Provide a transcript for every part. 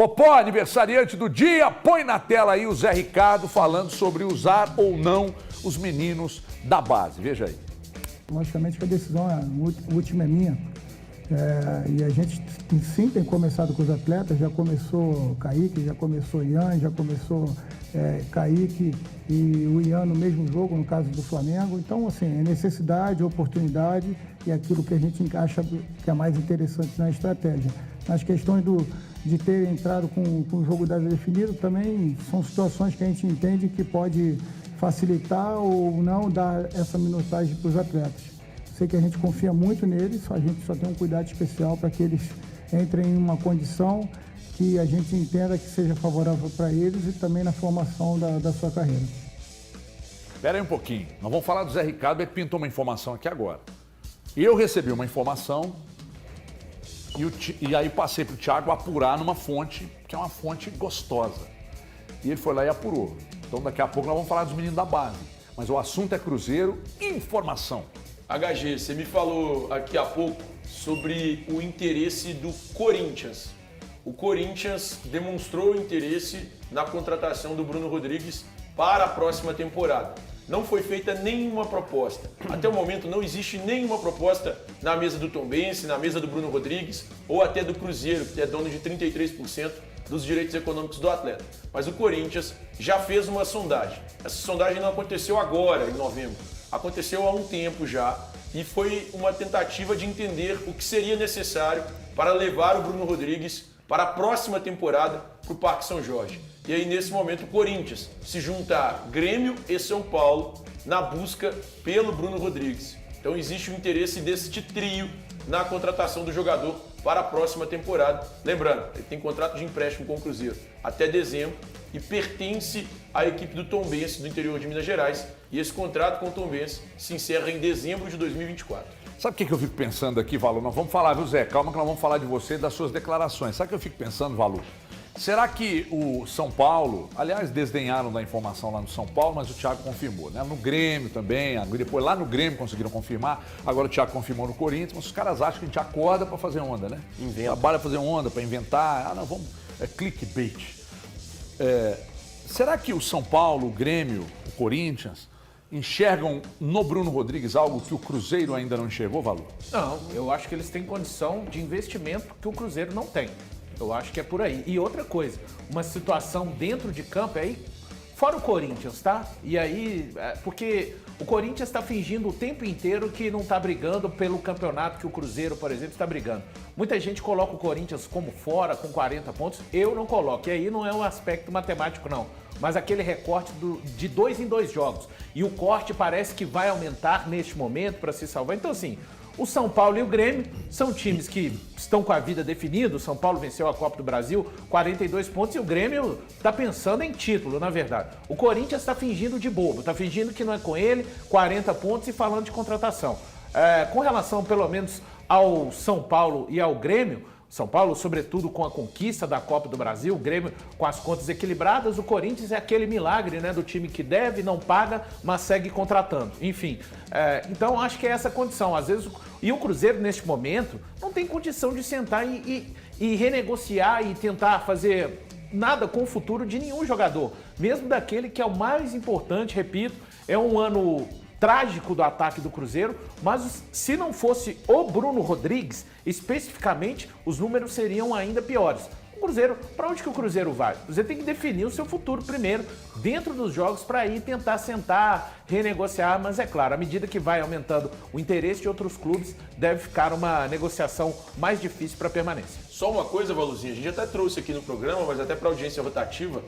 Popó, aniversariante do dia, põe na tela aí o Zé Ricardo falando sobre usar ou não os meninos da base. Veja aí. Logicamente que a decisão última é minha. E a gente sim tem começado com os atletas, já começou Kaique, já começou Ian, já começou Kaique e o Ian no mesmo jogo, no caso do Flamengo. Então, assim, é necessidade, oportunidade e aquilo que a gente acha que é mais interessante na estratégia. Nas questões de ter entrado com o jogo definido, também são situações que a gente entende que pode facilitar ou não dar essa minutagem para os atletas. Sei que a gente confia muito neles, a gente só tem um cuidado especial para que eles entrem em uma condição que a gente entenda que seja favorável para eles e também na formação da sua carreira. Espera aí um pouquinho, nós vamos falar do Zé Ricardo, ele pintou uma informação aqui agora. Eu recebi uma informação e aí passei para o Thiago apurar numa fonte, que é uma fonte gostosa. E ele foi lá e apurou. Então daqui a pouco nós vamos falar dos meninos da base. Mas o assunto é Cruzeiro, informação. HG, você me falou aqui há pouco sobre o interesse do Corinthians. O Corinthians demonstrou interesse na contratação do Bruno Rodrigues para a próxima temporada. Não foi feita nenhuma proposta. Até o momento não existe nenhuma proposta na mesa do Tombense, na mesa do Bruno Rodrigues ou até do Cruzeiro, que é dono de 33% dos direitos econômicos do atleta. Mas o Corinthians já fez uma sondagem. Essa sondagem não aconteceu agora, em novembro. Aconteceu há um tempo já e foi uma tentativa de entender o que seria necessário para levar o Bruno Rodrigues para a próxima temporada para o Parque São Jorge. E aí, nesse momento, o Corinthians se junta a Grêmio e São Paulo na busca pelo Bruno Rodrigues. Então, existe o interesse deste trio na contratação do jogador para a próxima temporada. Lembrando, ele tem contrato de empréstimo com o Cruzeiro até dezembro e pertence à equipe do Tombense do interior de Minas Gerais. E esse contrato com o Tombense se encerra em dezembro de 2024. Sabe o que eu fico pensando aqui, Valu? Nós vamos falar, viu, Zé? Calma que nós vamos falar de você e das suas declarações. Sabe o que eu fico pensando, Valu? Será que o São Paulo, aliás, desdenharam da informação lá no São Paulo, mas o Thiago confirmou, né? No Grêmio também, depois lá no Grêmio conseguiram confirmar, agora o Thiago confirmou no Corinthians, mas os caras acham que a gente acorda para fazer onda, né? Trabalha para fazer onda, para inventar, não, vamos, clickbait. Será que o São Paulo, o Grêmio, o Corinthians enxergam no Bruno Rodrigues algo que o Cruzeiro ainda não enxergou, Valu? Não, eu acho que eles têm condição de investimento que o Cruzeiro não tem. Eu acho que é por aí. E outra coisa, uma situação dentro de campo, aí, fora o Corinthians, tá? E aí, porque o Corinthians está fingindo o tempo inteiro que não está brigando pelo campeonato que o Cruzeiro, por exemplo, está brigando. Muita gente coloca o Corinthians como fora, com 40 pontos. Eu não coloco. E aí não é um aspecto matemático, não. Mas aquele recorte de 2 em 2 jogos. E o corte parece que vai aumentar neste momento para se salvar. Então, assim, o São Paulo e o Grêmio são times que estão com a vida definida. O São Paulo venceu a Copa do Brasil, 42 pontos, e o Grêmio está pensando em título, na verdade. O Corinthians está fingindo de bobo, está fingindo que não é com ele, 40 pontos e falando de contratação. Com relação, pelo menos, ao São Paulo e ao Grêmio, São Paulo, sobretudo com a conquista da Copa do Brasil, o Grêmio com as contas equilibradas, o Corinthians é aquele milagre, né, do time que deve, não paga, mas segue contratando. Enfim, então acho que é essa condição. Às vezes, e o Cruzeiro, neste momento, não tem condição de sentar e renegociar e tentar fazer nada com o futuro de nenhum jogador, mesmo daquele que é o mais importante, repito, é um ano trágico do ataque do Cruzeiro, mas se não fosse o Bruno Rodrigues, especificamente, os números seriam ainda piores. O Cruzeiro, para onde que o Cruzeiro vai? O Cruzeiro tem que definir o seu futuro primeiro, dentro dos jogos, para ir tentar sentar, renegociar, mas é claro, à medida que vai aumentando o interesse de outros clubes, deve ficar uma negociação mais difícil para a permanência. Só uma coisa, Valuzinho, a gente até trouxe aqui no programa, mas até para a audiência rotativa,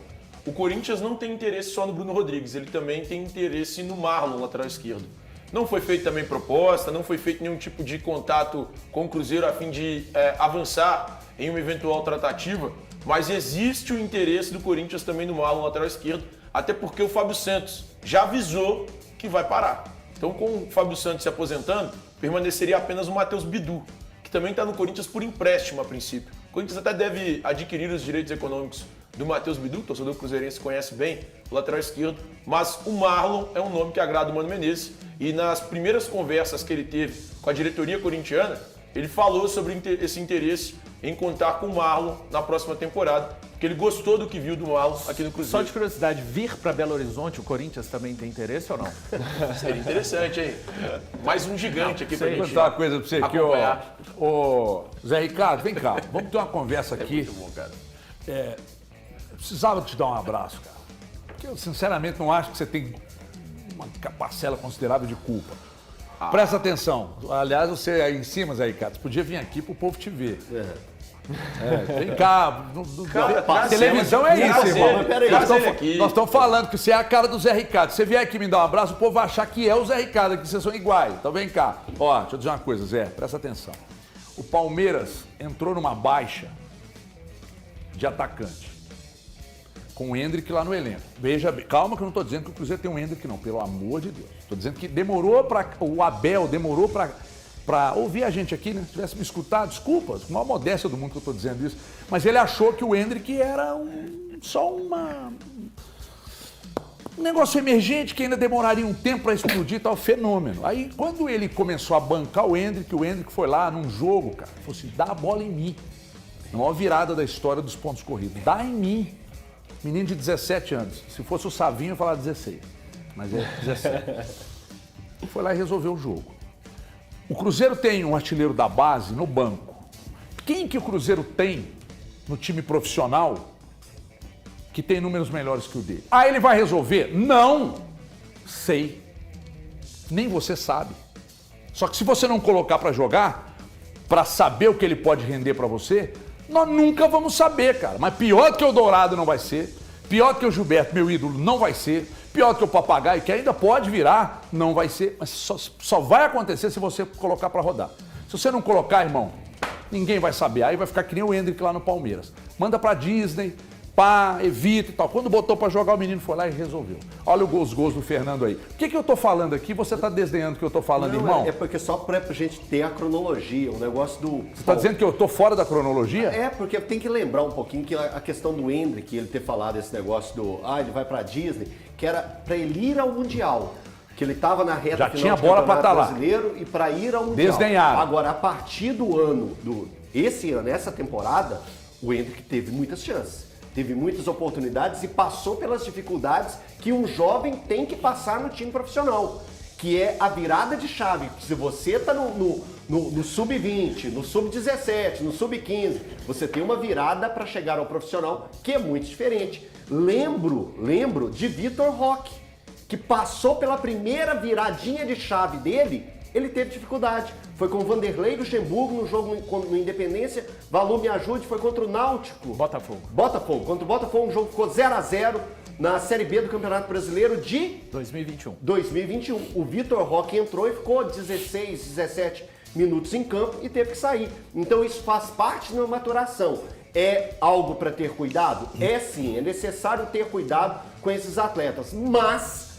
o Corinthians não tem interesse só no Bruno Rodrigues, ele também tem interesse no Marlon, lateral esquerdo. Não foi feita também proposta, não foi feito nenhum tipo de contato com o Cruzeiro a fim de avançar em uma eventual tratativa, mas existe o interesse do Corinthians também no Marlon, lateral esquerdo, até porque o Fábio Santos já avisou que vai parar. Então, com o Fábio Santos se aposentando, permaneceria apenas o Matheus Bidu, que também está no Corinthians por empréstimo a princípio. O Corinthians até deve adquirir os direitos econômicos do Matheus Bidu, o torcedor cruzeirense conhece bem o lateral esquerdo, mas o Marlon é um nome que agrada o Mano Menezes e nas primeiras conversas que ele teve com a diretoria corintiana, ele falou sobre esse interesse em contar com o Marlon na próxima temporada, porque ele gostou do que viu do Marlon aqui no Cruzeiro. Só de curiosidade, vir para Belo Horizonte, o Corinthians também tem interesse ou não? Seria interessante, hein? Mais um gigante aqui pra Vou gente contar uma coisa pra você aqui, acompanhar. ô Zé Ricardo, vem cá, vamos ter uma conversa aqui. Muito bom, cara. Eu precisava te dar um abraço, cara. Porque eu, sinceramente, não acho que você tem uma parcela considerável de culpa. Presta atenção. Aliás, você aí em cima, Zé Ricardo, você podia vir aqui pro povo te ver. Vem cá. Televisão é isso, irmão. Mas peraí, Nós estamos falando que você é a cara do Zé Ricardo. Se você vier aqui me dar um abraço, o povo vai achar que é o Zé Ricardo, que vocês são iguais. Então vem cá. Ó, deixa eu dizer uma coisa, Zé, presta atenção. O Palmeiras entrou numa baixa de atacante. Com o Endrick lá no elenco. Veja bem, calma que eu não estou dizendo que o Cruzeiro tem um Endrick, não, pelo amor de Deus. Estou dizendo que demorou para. O Abel demorou para ouvir a gente aqui, né? Se tivesse me escutado, desculpa, com a maior modéstia do mundo que eu estou dizendo isso. Mas ele achou que o Endrick era só um negócio emergente que ainda demoraria um tempo para explodir, tal fenômeno. Aí, quando ele começou a bancar o Endrick foi lá num jogo, cara, falou assim: dá a bola em mim. A maior virada da história dos pontos corridos. Dá em mim. Menino de 17 anos. Se fosse o Savinho, eu ia falar 16. Mas é 17. Foi lá e resolveu o jogo. O Cruzeiro tem um artilheiro da base no banco. Quem que o Cruzeiro tem no time profissional que tem números melhores que o dele? Ah, ele vai resolver? Não! Sei. Nem você sabe. Só que se você não colocar para jogar, para saber o que ele pode render para você, nós nunca vamos saber, cara. Mas pior do que o Dourado não vai ser. Pior do que o Gilberto, meu ídolo, não vai ser. Pior do que o Papagaio, que ainda pode virar, não vai ser. Mas só vai acontecer se você colocar para rodar. Se você não colocar, irmão, ninguém vai saber. Aí vai ficar que nem o Endrick lá no Palmeiras. Manda pra Disney, pá, evita e tal. Quando botou pra jogar, o menino foi lá e resolveu. Olha os gols do Fernando aí. O que eu tô falando aqui? Você tá desdenhando o que eu tô falando, irmão? É porque só pra gente ter a cronologia, o negócio do... Você tá dizendo que eu tô fora da cronologia? É, porque tem que lembrar um pouquinho que a questão do Endrick, ele ter falado esse negócio do... ele vai pra Disney, que era pra ele ir ao Mundial. Que ele tava na reta Já final tinha do bola pra Campeonato tá lá. Brasileiro e pra ir ao Mundial. Desdenharam. Agora, a partir do ano, esse ano, essa temporada, o Endrick teve muitas chances. Teve muitas oportunidades e passou pelas dificuldades que um jovem tem que passar no time profissional, que é a virada de chave. Se você está no sub-20, no sub-17, no sub-15, você tem uma virada para chegar ao profissional que é muito diferente. Lembro de Vitor Roque, que passou pela primeira viradinha de chave dele, ele teve dificuldade. Foi com o Vanderlei Luxemburgo no jogo no Independência. Valu, me ajude, foi contra o Náutico. Botafogo. Contra o Botafogo, um jogo ficou 0-0 na Série B do Campeonato Brasileiro de 2021. O Vitor Roque entrou e ficou 16, 17 minutos em campo e teve que sair. Então isso faz parte da maturação. É algo para ter cuidado? É sim, é necessário ter cuidado com esses atletas. Mas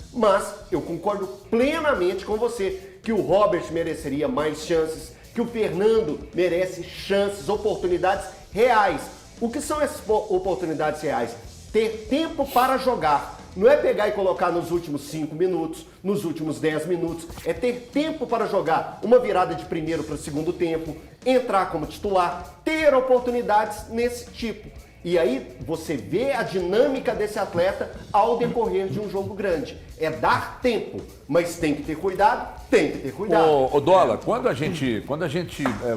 eu concordo plenamente com você que o Robert mereceria mais chances, que o Fernando merece chances, oportunidades reais. O que são essas oportunidades reais? Ter tempo para jogar. Não é pegar e colocar nos últimos 5 minutos, nos últimos 10 minutos. É ter tempo para jogar. Uma virada de primeiro para o segundo tempo, entrar como titular, ter oportunidades nesse tipo. E aí você vê a dinâmica desse atleta ao decorrer de um jogo grande. É dar tempo, mas tem que ter cuidado, tem que ter cuidado. Ô Dola, quando a gente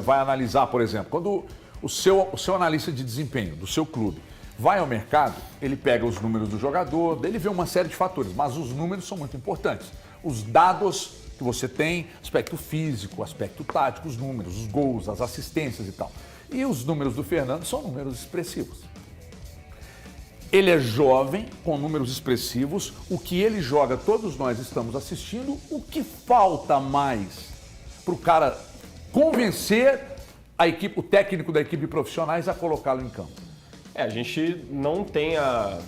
vai analisar, por exemplo, quando o seu analista de desempenho do seu clube vai ao mercado, ele pega os números do jogador, ele vê uma série de fatores, mas os números são muito importantes. Os dados que você tem, aspecto físico, aspecto tático, os números, os gols, as assistências e tal. E os números do Fernando são números expressivos. Ele é jovem, com números expressivos, o que ele joga, todos nós estamos assistindo. O que falta mais para o cara convencer a equipe, o técnico da equipe profissionais a colocá-lo em campo? A gente não tem a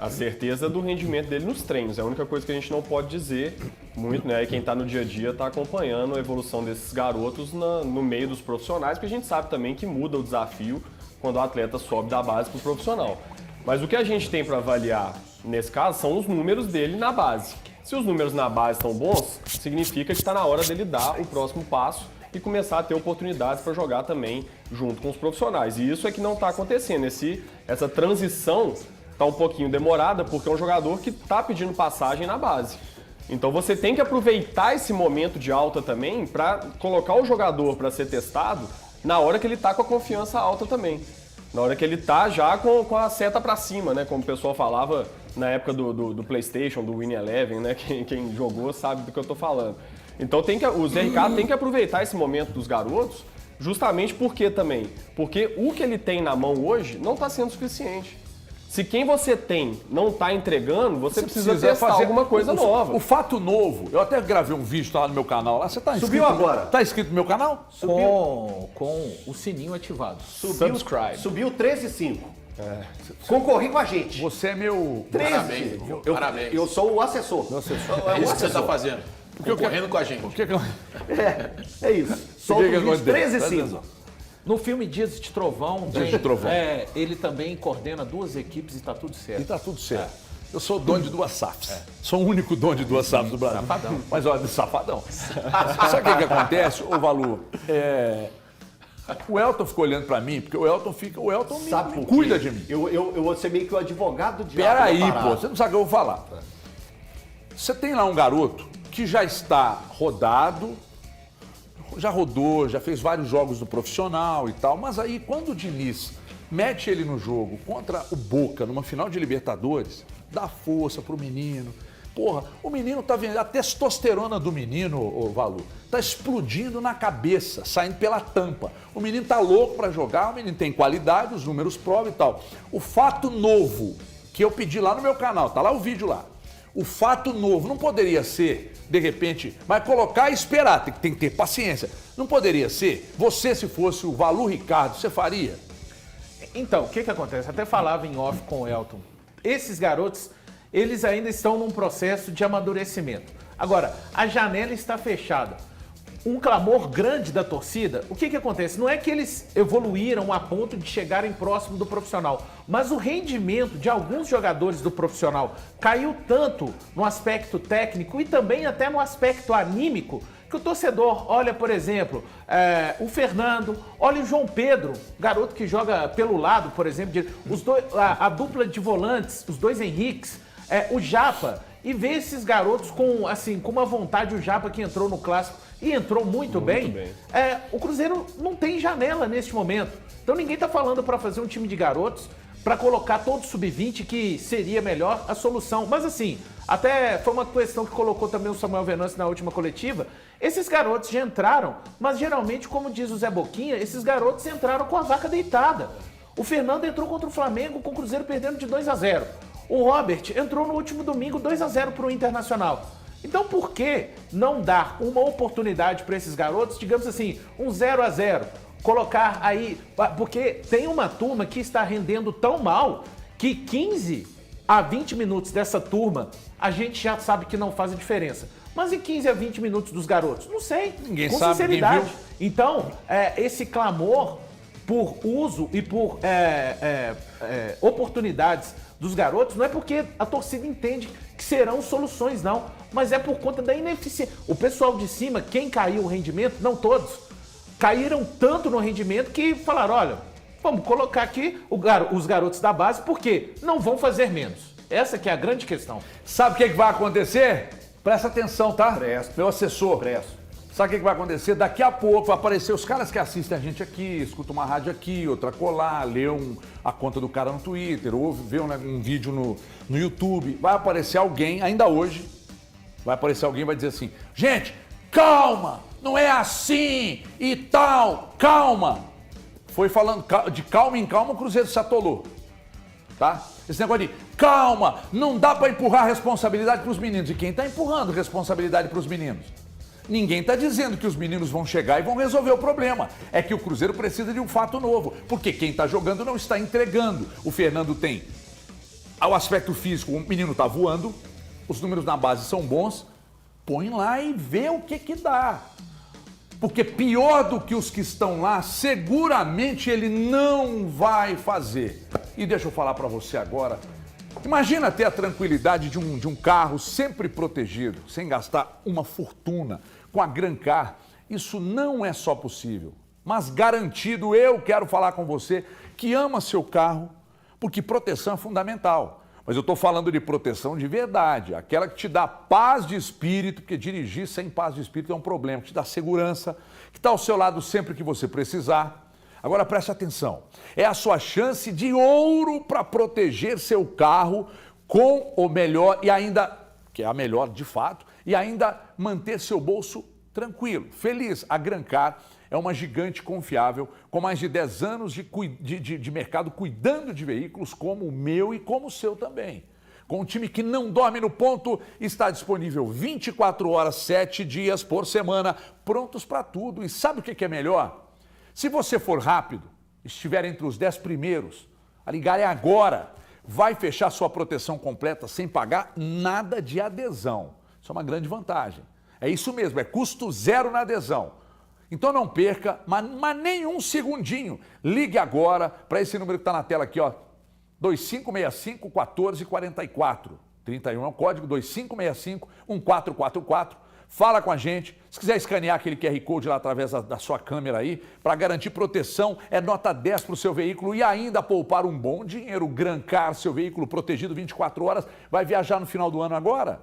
certeza do rendimento dele nos treinos. É a única coisa que a gente não pode dizer muito, né? E quem está no dia a dia está acompanhando a evolução desses garotos no meio dos profissionais, porque a gente sabe também que muda o desafio quando o atleta sobe da base para o profissional. Mas o que a gente tem para avaliar nesse caso são os números dele na base. Se os números na base estão bons, significa que está na hora dele dar o próximo passo e começar a ter oportunidades para jogar também junto com os profissionais. E isso é que não está acontecendo. Essa transição está um pouquinho demorada porque é um jogador que está pedindo passagem na base. Então você tem que aproveitar esse momento de alta também para colocar o jogador para ser testado na hora que ele está com a confiança alta também. Na hora que ele está já com a seta para cima, né? Como o pessoal falava na época do PlayStation, do Win Eleven, né? Quem jogou sabe do que eu estou falando. Então o Zé Ricardo tem que aproveitar esse momento dos garotos justamente porque o que ele tem na mão hoje não está sendo suficiente. Se quem você tem não está entregando, você precisa testar alguma coisa nova. O fato novo, eu até gravei um vídeo lá no meu canal. Lá, você está inscrito? Subiu agora. Está inscrito no meu canal? Com o sininho ativado. Subscribe. Subiu 13,5. Concorri com a gente. Você é meu... 13. Parabéns. Eu sou o assessor. É isso que você está fazendo. Concorrendo com a gente. É isso. Solta o vídeo 13,5. No filme Dias de Trovão, ele também coordena 2 equipes e está tudo certo. E está tudo certo. Eu sou dono de 2 SAFs. Sou o único dono de 2 SAFs do Brasil. Safadão. Mas olha, safadão. Sabe o que acontece, ô Valu? O Elton ficou olhando pra mim, porque o Elton me cuida de mim. Eu vou ser meio que o advogado de... Peraí, pô, você não sabe o que eu vou falar. Você tem lá um garoto que já está rodado, já rodou, já fez vários jogos do profissional e tal, mas aí quando o Diniz mete ele no jogo contra o Boca, numa final de Libertadores, dá força pro menino. Porra, o menino tá vendo, a testosterona do menino, ô Valu, tá explodindo na cabeça, saindo pela tampa. O menino tá louco pra jogar, o menino tem qualidade, os números provam e tal. O fato novo que eu pedi lá no meu canal, tá lá o vídeo lá. O fato novo não poderia ser, de repente, vai colocar e esperar, tem que ter paciência. Não poderia ser, você se fosse o Valu Ricardo, você faria? Então, o que acontece? Até falava em off com o Elton. Esses garotos, eles ainda estão num processo de amadurecimento. Agora, a janela está fechada. Um clamor grande da torcida, o que acontece? Não é que eles evoluíram a ponto de chegarem próximo do profissional, mas o rendimento de alguns jogadores do profissional caiu tanto no aspecto técnico e também até no aspecto anímico, que o torcedor olha, por exemplo, o Fernando, olha o João Pedro, garoto que joga pelo lado, por exemplo, a dupla de volantes, os 2 Henriques, o Japa, e vê esses garotos com uma vontade, o Japa que entrou no Clássico e entrou muito bem. O Cruzeiro não tem janela neste momento. Então ninguém está falando para fazer um time de garotos, para colocar todo sub-20, que seria melhor a solução. Mas assim, até foi uma questão que colocou também o Samuel Venâncio na última coletiva. Esses garotos já entraram, mas geralmente, como diz o Zé Boquinha, esses garotos entraram com a vaca deitada. O Fernando entrou contra o Flamengo com o Cruzeiro perdendo de 2-0. O Robert entrou no último domingo 2-0 para o Internacional. Então por que não dar uma oportunidade para esses garotos, digamos assim, um 0-0, colocar aí, porque tem uma turma que está rendendo tão mal que 15 a 20 minutos dessa turma a gente já sabe que não faz a diferença. Mas em 15 a 20 minutos dos garotos? Não sei, ninguém com sabe, sinceridade. Então, esse clamor por uso e por oportunidades dos garotos, não é porque a torcida entende que serão soluções, não. Mas é por conta da ineficiência. O pessoal de cima, quem caiu o rendimento, não todos, caíram tanto no rendimento que falaram, olha, vamos colocar aqui os garotos da base, porque não vão fazer menos. Essa que é a grande questão. Sabe o que vai acontecer? Presta atenção, tá? Presto. Meu assessor. Presto. Sabe o que vai acontecer? Daqui a pouco vai aparecer os caras que assistem a gente aqui, escutam uma rádio aqui, outra colar, lê a conta do cara no Twitter, ouve, vê um vídeo no YouTube. Vai aparecer alguém, ainda hoje, vai aparecer alguém e vai dizer assim, gente, calma, não é assim e tal, calma. Foi falando de calma em calma, o Cruzeiro se atolou, tá? Esse negócio de calma, não dá pra empurrar a responsabilidade pros meninos. E quem tá empurrando responsabilidade pros meninos? Ninguém está dizendo que os meninos vão chegar e vão resolver o problema. É que o Cruzeiro precisa de um fato novo, porque quem está jogando não está entregando. O Fernando tem ao aspecto físico, o menino está voando, os números na base são bons, põe lá e vê o que dá. Porque pior do que os que estão lá, seguramente ele não vai fazer. E deixa eu falar para você agora. Imagina ter a tranquilidade de um carro sempre protegido, sem gastar uma fortuna, com a Gran Car. Isso não é só possível, mas garantido. Eu quero falar com você que ama seu carro, porque proteção é fundamental. Mas eu estou falando de proteção de verdade, aquela que te dá paz de espírito, porque dirigir sem paz de espírito é um problema, que te dá segurança, que está ao seu lado sempre que você precisar. Agora preste atenção, é a sua chance de ouro para proteger seu carro com o melhor e ainda, que é a melhor de fato, e ainda manter seu bolso tranquilo, feliz. A Grancar é uma gigante confiável, com mais de 10 anos de mercado, cuidando de veículos como o meu e como o seu também. Com um time que não dorme no ponto, está disponível 24 horas, 7 dias por semana, prontos para tudo. E sabe o que é melhor? Se você for rápido, estiver entre os 10 primeiros, a ligar é agora. Vai fechar sua proteção completa sem pagar nada de adesão. Isso é uma grande vantagem. É isso mesmo, é custo zero na adesão. Então não perca, mas nem um segundinho. Ligue agora para esse número que está na tela aqui, ó. 2565-1444. 31 é o código, 2565-1444. Fala com a gente. Se quiser escanear aquele QR Code lá através da sua câmera aí, para garantir proteção, é nota 10 para o seu veículo e ainda poupar um bom dinheiro. Grancar, seu veículo protegido 24 horas. Vai viajar no final do ano agora?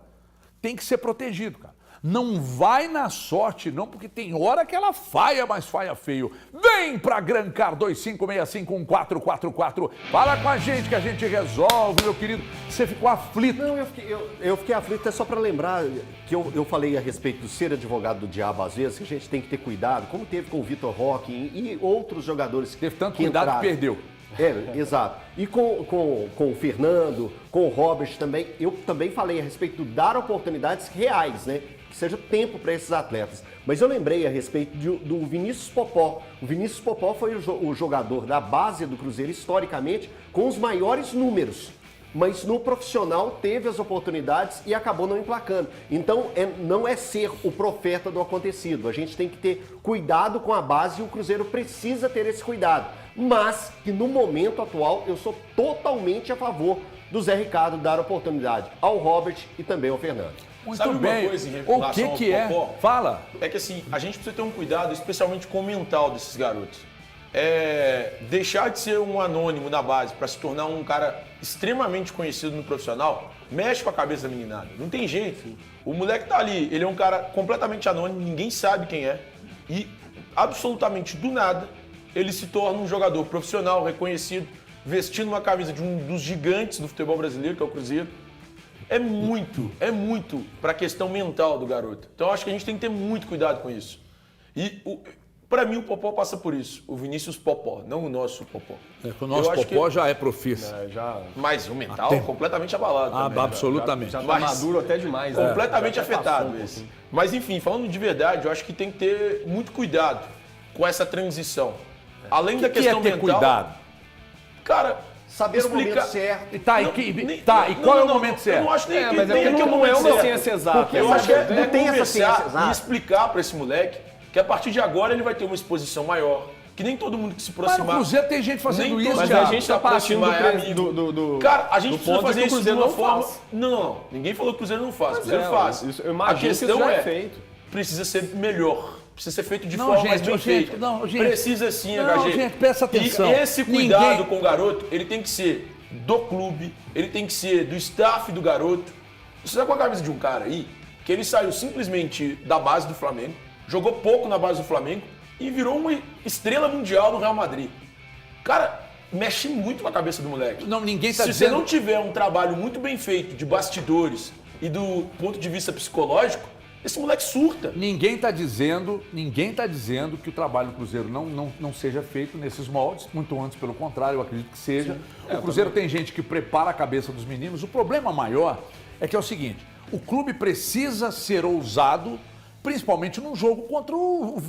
Tem que ser protegido, cara. Não vai na sorte, não, porque tem hora que ela faia, mas faia feio. Vem pra Grancar 2565-1444. Fala com a gente que a gente resolve, meu querido. Você ficou aflito. Não, eu fiquei aflito, é só para lembrar que eu falei a respeito de ser advogado do diabo às vezes, que a gente tem que ter cuidado, como teve com o Vitor Roque e outros jogadores. Teve tanto cuidado que perdeu. É, exato. E com o Fernando, com o Robert também, eu também falei a respeito de dar oportunidades reais, né? Que seja tempo para esses atletas. Mas eu lembrei a respeito do Vinícius Popó. O Vinícius Popó foi o jogador da base do Cruzeiro, historicamente, com os maiores números. Mas no profissional teve as oportunidades e acabou não emplacando. Então, não é ser o profeta do acontecido. A gente tem que ter cuidado com a base e o Cruzeiro precisa ter esse cuidado. Mas que no momento atual eu sou totalmente a favor do Zé Ricardo dar oportunidade ao Robert e também ao Fernando. Muito Sabe bem. Uma coisa em relação O que ao Popó? Fala. É que assim, a gente precisa ter um cuidado, especialmente com o mental desses garotos. Deixar de ser um anônimo na base para se tornar um cara extremamente conhecido no profissional, mexe com a cabeça da meninada. Não tem jeito. O moleque tá ali, ele é um cara completamente anônimo, ninguém sabe quem é. E absolutamente do nada, ele se torna um jogador profissional, reconhecido, vestindo uma camisa de um dos gigantes do futebol brasileiro, que é o Cruzeiro. É muito para a questão mental do garoto. Então eu acho que a gente tem que ter muito cuidado com isso. E para mim o Popó passa por isso. O Vinícius Popó, não o nosso Popó. O nosso Popó já é profissa. Mas o mental completamente abalado também. Absolutamente. Já tá maduro até demais. Completamente afetado esse. Mas enfim, falando de verdade, eu acho que tem que ter muito cuidado com essa transição. Além da questão ter mental... cuidado? Cara... Saber o momento certo. E qual é o momento certo? Eu não acho nem mas é que não é uma ciência exata. Eu acho que não tem essa ciência exata. E explicar para esse moleque que a partir de agora ele vai ter uma exposição maior. Que nem todo mundo que se aproximar... Mas no Cruzeiro tem gente fazendo isso, mas já. a gente tá partindo do Cara, a gente precisa fazer isso de uma forma... Faz. Não. Ninguém falou que o Cruzeiro não faz. O Cruzeiro faz. Isso, eu imagino a questão que isso já é feito. Precisa ser melhor. Precisa ser feito de forma mais bem feita. Precisa sim, HG. Gente, presta atenção. E esse cuidado com o garoto, ele tem que ser do clube, ele tem que ser do staff do garoto. Você tá com a camisa de um cara aí, que ele saiu simplesmente da base do Flamengo, jogou pouco na base do Flamengo e virou uma estrela mundial no Real Madrid. Cara, mexe muito com a cabeça do moleque. Não, ninguém tá Se dizendo... você não tiver um trabalho muito bem feito de bastidores e do ponto de vista psicológico, esse moleque surta. Ninguém está dizendo que o trabalho do Cruzeiro não seja feito nesses moldes, muito antes, pelo contrário, eu acredito que seja. O Cruzeiro tem gente que prepara a cabeça dos meninos. O problema maior é que é o seguinte, o clube precisa ser ousado, principalmente num jogo contra o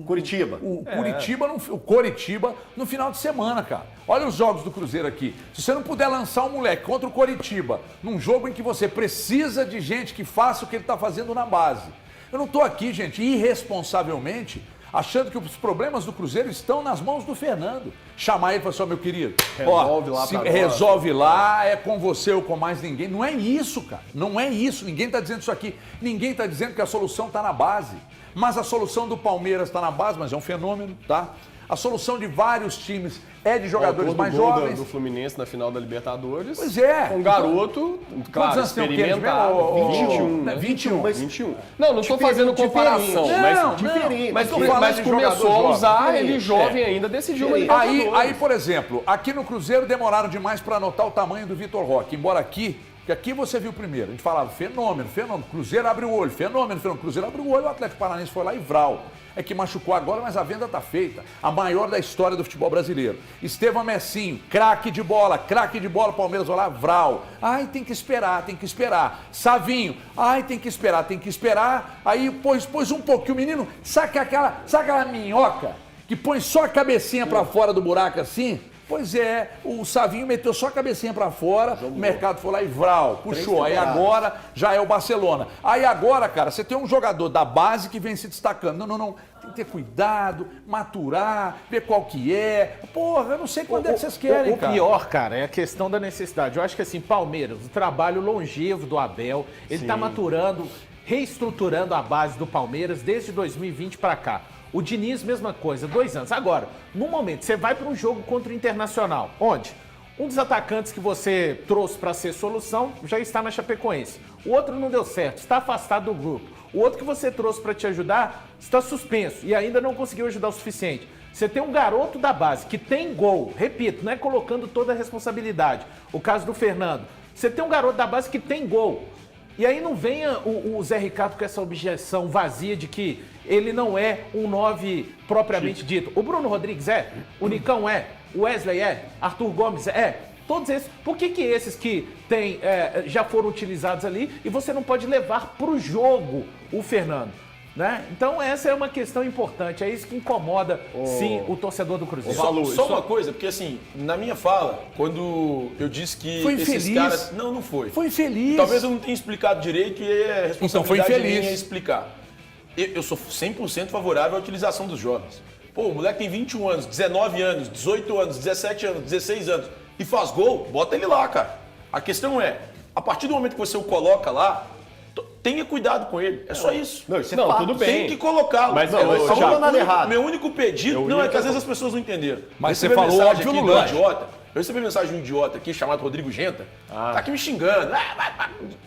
Curitiba. O Coritiba no final de semana, cara. Olha os jogos do Cruzeiro aqui. Se você não puder lançar um moleque contra o Coritiba, num jogo em que você precisa de gente que faça o que ele está fazendo na base. Eu não estou aqui, gente, irresponsavelmente achando que os problemas do Cruzeiro estão nas mãos do Fernando. Chamar ele e falar assim, meu querido, Resolve lá pra nós. resolve lá, é com você ou com mais ninguém. Não é isso, cara. Não é isso. Ninguém está dizendo isso aqui. Ninguém está dizendo que a solução está na base. Mas a solução do Palmeiras está na base, mas é um fenômeno, tá? A solução de vários times é de jogadores mais jovens. Do Fluminense na final da Libertadores. Pois é. Um garoto, claro, anos tem o quê? experimentado. 21, né? 21. Mas 21. Não estou fazendo comparação, Não, diferente. mas Tô falando mas de começou jogador a usar, jovem. ele jovem ainda decidiu uma Libertadores. Aí, por exemplo, aqui no Cruzeiro demoraram demais para anotar o tamanho do Vitor Roque. Embora aqui, porque aqui você viu primeiro, a gente falava fenômeno, Cruzeiro abre o olho, fenômeno, Cruzeiro abre o olho, o Atlético Paranaense foi lá e vral. É que machucou agora, mas a venda tá feita. A maior da história do futebol brasileiro. Estevão Messinho, craque de bola, Palmeiras vai lá, vral. Ai, tem que esperar. Savinho, ai, tem que esperar. Aí pôs um pouquinho, o menino, saca aquela minhoca que põe só a cabecinha para fora do buraco assim? Pois é, o Savinho meteu só a cabecinha pra fora, o mercado foi lá e vral, puxou. Aí agora já é o Barcelona. Aí agora, cara, você tem um jogador da base que vem se destacando. Não, tem que ter cuidado, maturar, ver qual que é. Porra, eu não sei quando é que vocês querem, cara. O pior, cara, é a questão da necessidade. Eu acho que assim, Palmeiras, o trabalho longevo do Abel, ele tá maturando, reestruturando a base do Palmeiras desde 2020 pra cá. O Diniz, mesma coisa, 2 anos. Agora, no momento, você vai para um jogo contra o Internacional, onde um dos atacantes que você trouxe para ser solução já está na Chapecoense. O outro não deu certo, está afastado do grupo. O outro que você trouxe para te ajudar está suspenso e ainda não conseguiu ajudar o suficiente. Você tem um garoto da base que tem gol, repito, não é colocando toda a responsabilidade. O caso do Fernando. Você tem um garoto da base que tem gol. E aí não venha o Zé Ricardo com essa objeção vazia de que ele não é um 9 propriamente dito. O Bruno Rodrigues é, o Nicão é, o Wesley é, Arthur Gomes é. Todos esses. Por que esses que já foram utilizados ali e você não pode levar para o jogo o Fernando? Né? Então essa é uma questão importante, é isso que incomoda, sim, o torcedor do Cruzeiro. Só uma coisa, porque assim, na minha fala, quando eu disse que foi esses infeliz. caras... Não foi. Foi infeliz. Talvez eu não tenha explicado direito e é responsabilidade então foi infeliz. minha explicar. Eu sou 100% favorável à utilização dos jovens. Pô, o moleque tem 21 anos, 19 anos, 18 anos, 17 anos, 16 anos e faz gol, bota ele lá, cara. A questão é, a partir do momento que você o coloca lá, tenha cuidado com ele. É só isso. Não, tudo bem. Tem que colocá-lo. Mas meu único pedido... Não, é que às vezes as pessoas não entenderam. Mas você Recebi falou mensagem óbvio aqui no do lanche. idiota. Eu recebi mensagem de um idiota aqui chamado Rodrigo Genta. Tá aqui me xingando.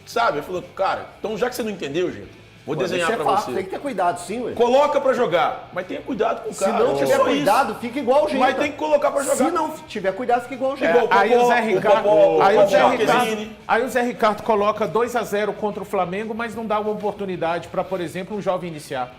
Sabe? Ele falou, cara, então já que você não entendeu, gente, vou desenhar pra você. Tem que ter cuidado sim, ué. Coloca pra jogar, mas tenha cuidado com o cara. Se não tiver só cuidado, isso. fica igual o jeito. Mas tem que colocar pra jogar. Se não tiver cuidado, fica igual o jeito. Igual o Popó, Aí o Zé Ricardo, Popó, aí o Zé Popó, Ricardo, Marquezine. aí o Zé Ricardo coloca 2-0 contra o Flamengo, mas não dá uma oportunidade para, por exemplo, um jovem iniciar.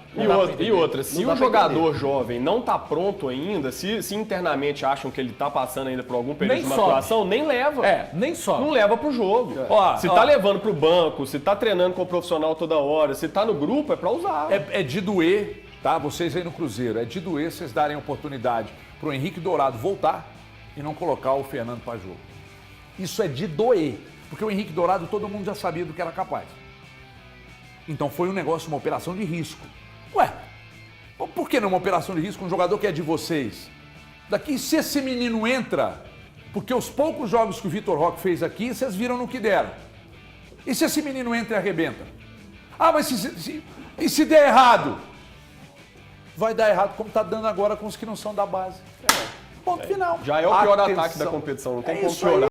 E outra, se o jogador jovem não tá pronto ainda, se internamente acham que ele tá passando ainda por algum período Nem de sobe. maturação, nem leva. Nem só. Não leva pro jogo. Se tá levando pro banco, se tá treinando com o profissional toda hora, se tá no grupo, é pra usar. É de doer, tá? Vocês aí no Cruzeiro, é de doer vocês darem oportunidade pro Henrique Dourado voltar e não colocar o Fernando para jogo. Isso é de doer, porque o Henrique Dourado todo mundo já sabia do que era capaz. Então foi um negócio, uma operação de risco. Ué, por que não uma operação de risco com um jogador que é de vocês? Daqui, se esse menino entra, porque os poucos jogos que o Vitor Roque fez aqui, vocês viram no que deram. E se esse menino entra e arrebenta? Ah, mas e se der errado? Vai dar errado como está dando agora com os que não são da base. Ponto final. Já é o pior Atenção. ataque da competição, não tem como isso aí. piorar.